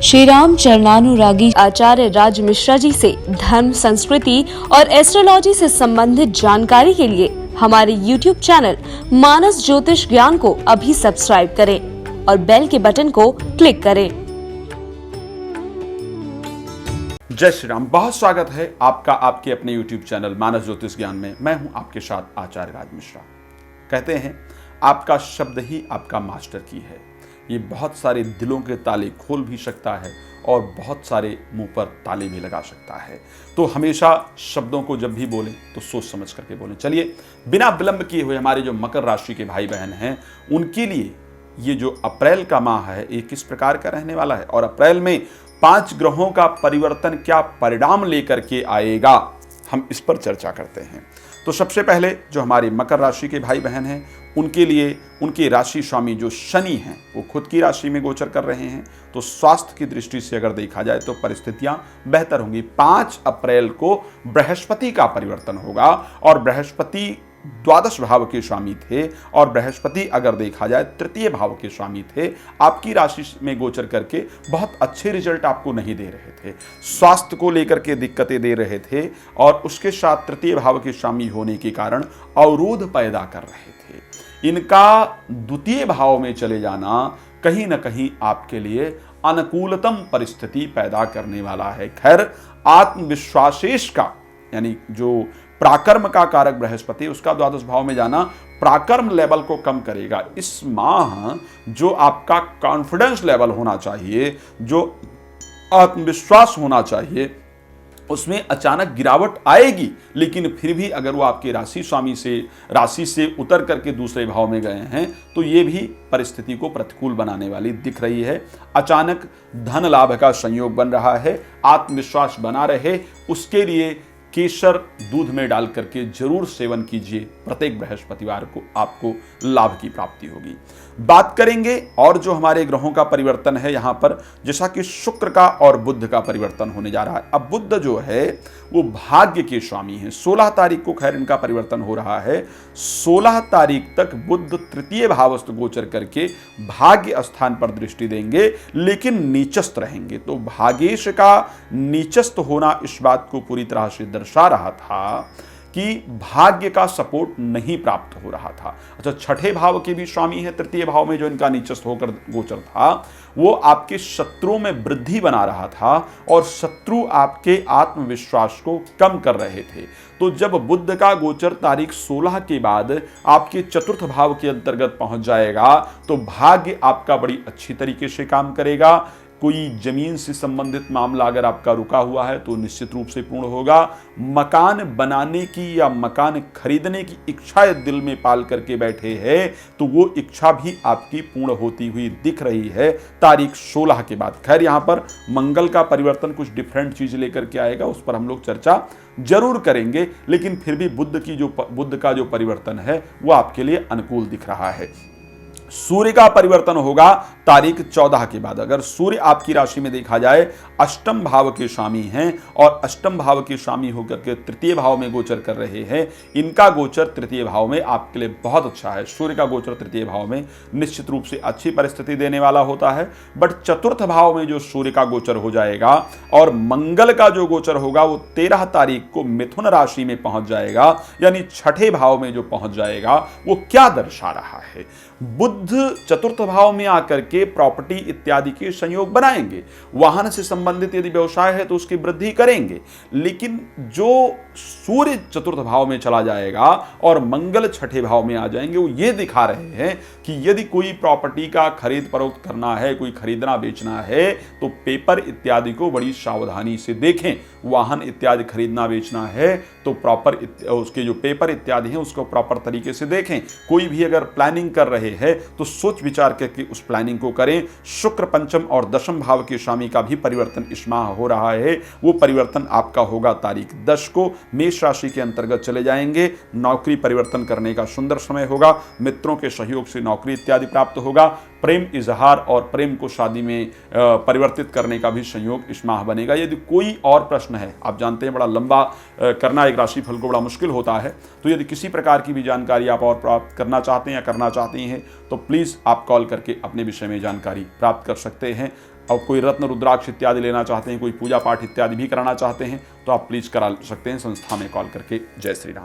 श्री राम चरणानुरागी आचार्य राज मिश्रा जी से धर्म, संस्कृति और एस्ट्रोलॉजी से संबंधित जानकारी के लिए हमारे YouTube चैनल मानस ज्योतिष ज्ञान को अभी सब्सक्राइब करें और बेल के बटन को क्लिक करें। जय श्री राम। बहुत स्वागत है आपका आपके अपने YouTube चैनल मानस ज्योतिष ज्ञान में। मैं हूं आपके साथ आचार्य राज मिश्रा। कहते हैं आपका शब्द ही आपका मास्टर की है। ये बहुत सारे दिलों के ताले खोल भी सकता है और बहुत सारे मुंह पर ताले भी लगा सकता है। तो हमेशा शब्दों को जब भी बोलें तो सोच समझ करके बोलें। चलिए बिना विलंब किए हुए हमारे जो मकर राशि के भाई बहन हैं उनके लिए ये जो अप्रैल का माह है ये किस प्रकार का रहने वाला है और अप्रैल में 5 ग्रहों का परिवर्तन क्या परिणाम लेकर के आएगा, हम इस पर चर्चा करते हैं। तो सबसे पहले जो हमारे मकर राशि के भाई बहन हैं उनके लिए उनके राशि स्वामी जो शनि हैं वो खुद की राशि में गोचर कर रहे हैं। तो स्वास्थ्य की दृष्टि से अगर देखा जाए तो परिस्थितियां बेहतर होंगी। 5 अप्रैल को बृहस्पति का परिवर्तन होगा और बृहस्पति द्वादश भाव के स्वामी थे और बृहस्पति अगर देखा जाए तृतीय भाव के स्वामी थे। आपकी राशि में गोचर करके बहुत अच्छे रिजल्ट आपको नहीं दे रहे थे, स्वास्थ्य को लेकर के दिक्कतें दे रहे थे और उसके साथ तृतीय भाव के स्वामी होने के कारण अवरोध पैदा कर रहे थे। इनका द्वितीय भाव में चले जाना कहीं ना कहीं आपके लिए अनुकूलतम परिस्थिति पैदा करने वाला है। खैर आत्मविश्वासेश का यानी जो प्राकर्म का कारक बृहस्पति उसका द्वादश भाव में जाना प्राकर्म लेवल को कम करेगा। इस माह जो आपका कॉन्फिडेंस लेवल होना चाहिए, जो आत्मविश्वास होना चाहिए, उसमें अचानक गिरावट आएगी। लेकिन फिर भी अगर वो आपके राशि से उतर करके दूसरे भाव में गए हैं तो ये भी परिस्थिति को प्रतिकूल बनाने वाली दिख रही है। अचानक धन लाभ का संयोग बन रहा है। आत्मविश्वास बना रहे उसके लिए केसर दूध में डाल करके जरूर सेवन कीजिए। प्रत्येक बृहस्पतिवार को आपको लाभ की प्राप्ति होगी। बात करेंगे और जो हमारे ग्रहों का परिवर्तन है यहाँ पर, जैसा कि शुक्र का और बुध का परिवर्तन होने जा रहा है। अब बुध जो है वो भाग्य के स्वामी है। 16 तारीख को खैर इनका परिवर्तन हो रहा है। 16 तारीख तक बुध तृतीय भावस्थ गोचर करके भाग्य स्थान पर दृष्टि देंगे लेकिन नीचस्थ रहेंगे। तो भाग्येश का नीचस्थ होना इस बात को पूरी तरह से दर्शा रहा था कि भाग्य का सपोर्ट नहीं प्राप्त हो रहा था। अच्छा, छठे भाव के भी स्वामी है। तृतीय भाव में जो इनका नीचस्थ होकर गोचर था वो आपके शत्रुओं में वृद्धि बना रहा था और शत्रु आपके आत्मविश्वास को कम कर रहे थे। तो जब बुध का गोचर तारीख 16 के बाद आपके चतुर्थ भाव के अंतर्गत पहुंच जाएगा तो भाग्य आपका बड़ी अच्छी तरीके से काम करेगा। कोई जमीन से संबंधित मामला अगर आपका रुका हुआ है तो निश्चित रूप से पूर्ण होगा। मकान बनाने की या मकान खरीदने की इच्छा दिल में पाल करके बैठे हैं तो वो इच्छा भी आपकी पूर्ण होती हुई दिख रही है तारीख 16 के बाद। खैर यहाँ पर मंगल का परिवर्तन कुछ डिफरेंट चीज लेकर के आएगा, उस पर हम लोग चर्चा जरूर करेंगे। लेकिन फिर भी बुध का जो परिवर्तन है वो आपके लिए अनुकूल दिख रहा है। सूर्य का परिवर्तन होगा तारीख 14 के बाद। अगर सूर्य आपकी राशि में देखा जाए अष्टम भाव के स्वामी हैं और अष्टम भाव के स्वामी होकर के तृतीय भाव में गोचर कर रहे हैं। इनका गोचर तृतीय भाव में आपके लिए बहुत अच्छा है। सूर्य का गोचर तृतीय भाव में निश्चित रूप से अच्छी परिस्थिति देने वाला होता है। बट चतुर्थ भाव में जो सूर्य का गोचर हो जाएगा और मंगल का जो गोचर होगा वो 13 तारीख को मिथुन राशि में पहुंच जाएगा, यानी छठे भाव में जो पहुंच जाएगा वो क्या दर्शा रहा है। बुध चतुर्थ भाव में आकर के प्रॉपर्टी इत्यादि के संयोग बनाएंगे। वाहन से संबंधित यदि व्यवसाय है तो उसकी वृद्धि करेंगे। लेकिन जो सूर्य चतुर्थ भाव में चला जाएगा और मंगल छठे भाव में आ जाएंगे वो ये दिखा रहे हैं कि यदि कोई प्रॉपर्टी का खरीद फरोख्त करना है, कोई खरीदना बेचना है तो पेपर इत्यादि को बड़ी सावधानी से देखें। वाहन इत्यादि खरीदना बेचना है तो प्रॉपर उसके जो पेपर इत्यादि हैं उसको प्रॉपर तरीके से देखें। कोई भी अगर प्लानिंग कर रहे हैं तो सोच विचार करके उस प्लानिंग को करें। शुक्र पंचम और दशम भाव के स्वामी का भी परिवर्तन इस माह हो रहा है। वो परिवर्तन आपका होगा तारीख 10 को। मेष राशि के अंतर्गत चले जाएंगे। नौकरी परिवर्तन करने का सुंदर समय होगा। मित्रों के सहयोग से नौकरी इत्यादि प्राप्त होगा। प्रेम इजहार और प्रेम को शादी में परिवर्तित करने का भी संयोग इस माह बनेगा। यदि कोई और प्रश्न है, आप जानते हैं बड़ा लंबा करना एक राशिफल को बड़ा मुश्किल होता है, तो यदि किसी प्रकार की भी जानकारी आप और प्राप्त करना चाहते हैं या करना चाहती हैं तो प्लीज़ आप कॉल करके अपने विषय में जानकारी प्राप्त कर सकते हैं। अब कोई रत्न रुद्राक्ष इत्यादि लेना चाहते हैं, कोई पूजा पाठ इत्यादि भी कराना चाहते हैं तो आप प्लीज़ करा सकते हैं संस्था में कॉल करके। जय श्री राम।